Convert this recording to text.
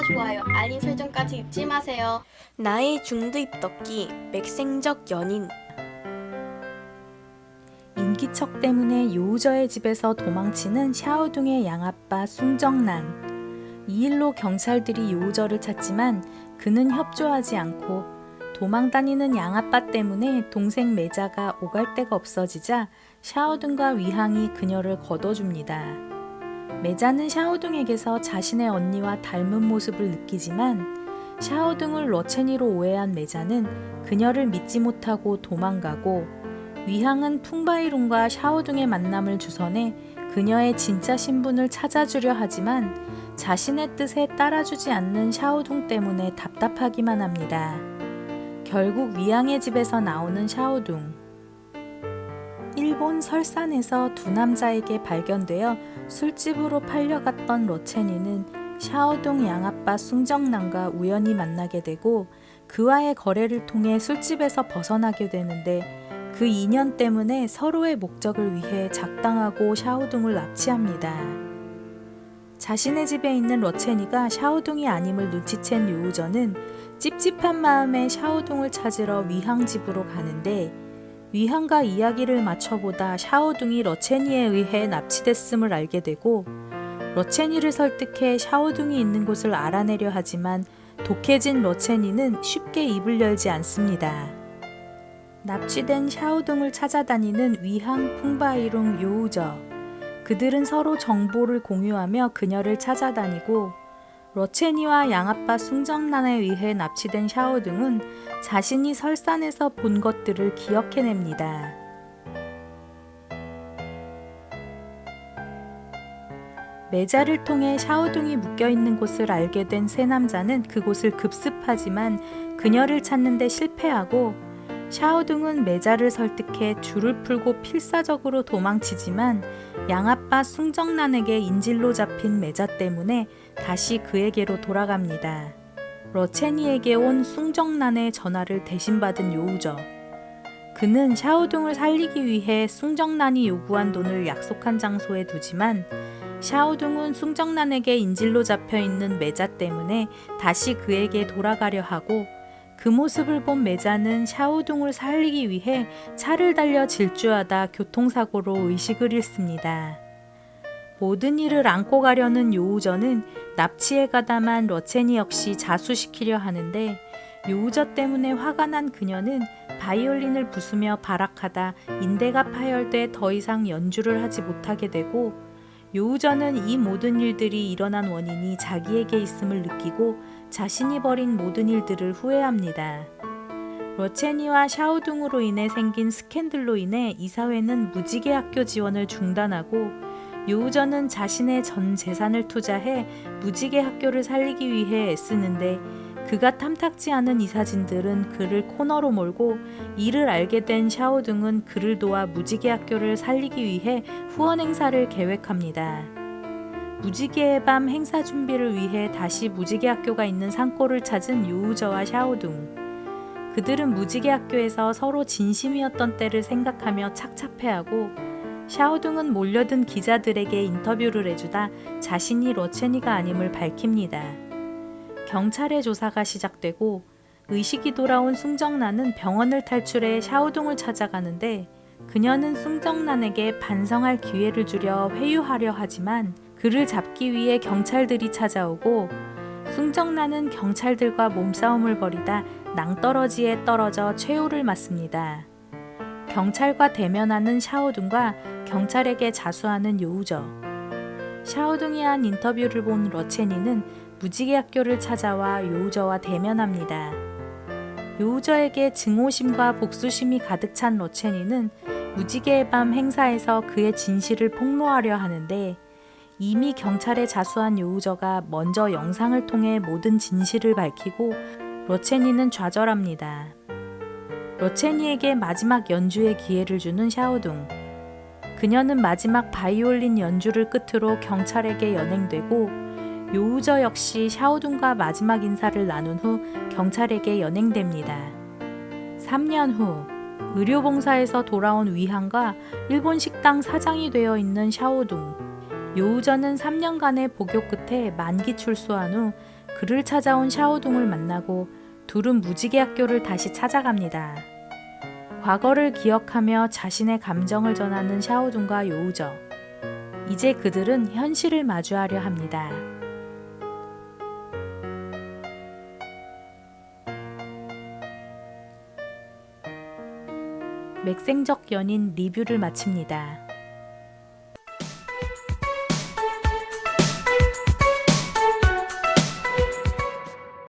좋아요, 알림 설정까지 잊지 마세요. 나의 중두입덕기 맥생적 연인. 인기척 때문에 요우저의 집에서 도망치는 샤오둥의 양아빠 숭정난. 이 일로 경찰들이 요우저를 찾지만 그는 협조하지 않고 도망다니는 양아빠 때문에 동생 매자가 오갈 데가 없어지자 샤오둥과 위항이 그녀를 거둬줍니다. 매자는 샤오둥에게서 자신의 언니와 닮은 모습을 느끼지만 샤오둥을 러첸이로 오해한 매자는 그녀를 믿지 못하고 도망가고 위항은 풍바이룬과 샤오둥의 만남을 주선해 그녀의 진짜 신분을 찾아주려 하지만 자신의 뜻에 따라주지 않는 샤오둥 때문에 답답하기만 합니다. 결국 위항의 집에서 나오는 샤오둥. 일본 설산에서 두 남자에게 발견되어 술집으로 팔려갔던 러첸이는 샤오둥 양아빠 숭정난과 우연히 만나게 되고 그와의 거래를 통해 술집에서 벗어나게 되는데 그 인연 때문에 서로의 목적을 위해 작당하고 샤오둥을 납치합니다. 자신의 집에 있는 러첸이가 샤오둥이 아님을 눈치챈 요우저는 찝찝한 마음에 샤오둥을 찾으러 위항 집으로 가는데 위항과 이야기를 맞춰보다 샤오둥이 러첸이에 의해 납치됐음을 알게 되고 러첸이를 설득해 샤오둥이 있는 곳을 알아내려 하지만 독해진 러첸이는 쉽게 입을 열지 않습니다. 납치된 샤오둥을 찾아다니는 위항, 풍바이룽, 요우저. 그들은 서로 정보를 공유하며 그녀를 찾아다니고 러첸이와 양아빠 숭정난에 의해 납치된 샤오둥은 자신이 설산에서 본 것들을 기억해냅니다. 매자를 통해 샤오둥이 묶여있는 곳을 알게 된 세 남자는 그곳을 급습하지만 그녀를 찾는 데 실패하고 샤오둥은 매자를 설득해 줄을 풀고 필사적으로 도망치지만 양아빠 숭정난에게 인질로 잡힌 매자 때문에 다시 그에게로 돌아갑니다. 러첸이에게 온 숭정난의 전화를 대신 받은 요우저. 그는 샤오둥을 살리기 위해 숭정난이 요구한 돈을 약속한 장소에 두지만 샤오둥은 숭정난에게 인질로 잡혀있는 매자 때문에 다시 그에게 돌아가려 하고 그 모습을 본 매자는 샤오둥을 살리기 위해 차를 달려 질주하다 교통사고로 의식을 잃습니다. 모든 일을 안고 가려는 요우저는 납치에 가담한 러첸이 역시 자수시키려 하는데 요우저 때문에 화가 난 그녀는 바이올린을 부수며 발악하다 인대가 파열돼 더 이상 연주를 하지 못하게 되고 요우저는 이 모든 일들이 일어난 원인이 자기에게 있음을 느끼고 자신이 벌인 모든 일들을 후회합니다. 러첸이와 샤오둥으로 인해 생긴 스캔들로 인해 이사회는 무지개 학교 지원을 중단하고 요우저는 자신의 전 재산을 투자해 무지개 학교를 살리기 위해 애쓰는데 그가 탐탁지 않은 이사진들은 그를 코너로 몰고 이를 알게 된 샤오둥은 그를 도와 무지개 학교를 살리기 위해 후원 행사를 계획합니다. 무지개의 밤 행사 준비를 위해 다시 무지개 학교가 있는 산골을 찾은 요우저와 샤오둥. 그들은 무지개 학교에서 서로 진심이었던 때를 생각하며 착잡해하고 샤오둥은 몰려든 기자들에게 인터뷰를 해주다 자신이 러첸이가 아님을 밝힙니다. 경찰의 조사가 시작되고 의식이 돌아온 숭정난은 병원을 탈출해 샤오둥을 찾아가는데 그녀는 숭정난에게 반성할 기회를 주려 회유하려 하지만 그를 잡기 위해 경찰들이 찾아오고 숭정난은 경찰들과 몸싸움을 벌이다 낭떠러지에 떨어져 최후를 맞습니다. 경찰과 대면하는 샤오둥과 경찰에게 자수하는 요우저. 샤오둥이 한 인터뷰를 본 러첸이는 무지개 학교를 찾아와 요우저와 대면합니다. 요우저에게 증오심과 복수심이 가득 찬 러첸이는 무지개의 밤 행사에서 그의 진실을 폭로하려 하는데 이미 경찰에 자수한 요우저가 먼저 영상을 통해 모든 진실을 밝히고 러첸이는 좌절합니다. 러첸이에게 마지막 연주의 기회를 주는 샤오둥. 그녀는 마지막 바이올린 연주를 끝으로 경찰에게 연행되고 요우저 역시 샤오둥과 마지막 인사를 나눈 후 경찰에게 연행됩니다. 3년 후 의료봉사에서 돌아온 위항과 일본 식당 사장이 되어 있는 샤오둥. 요우저는 3년간의 복역 끝에 만기 출소한 후 그를 찾아온 샤오동을 만나고 둘은 무지개 학교를 다시 찾아갑니다. 과거를 기억하며 자신의 감정을 전하는 샤오동과 요우저. 이제 그들은 현실을 마주하려 합니다. 맥생적 연인 리뷰를 마칩니다.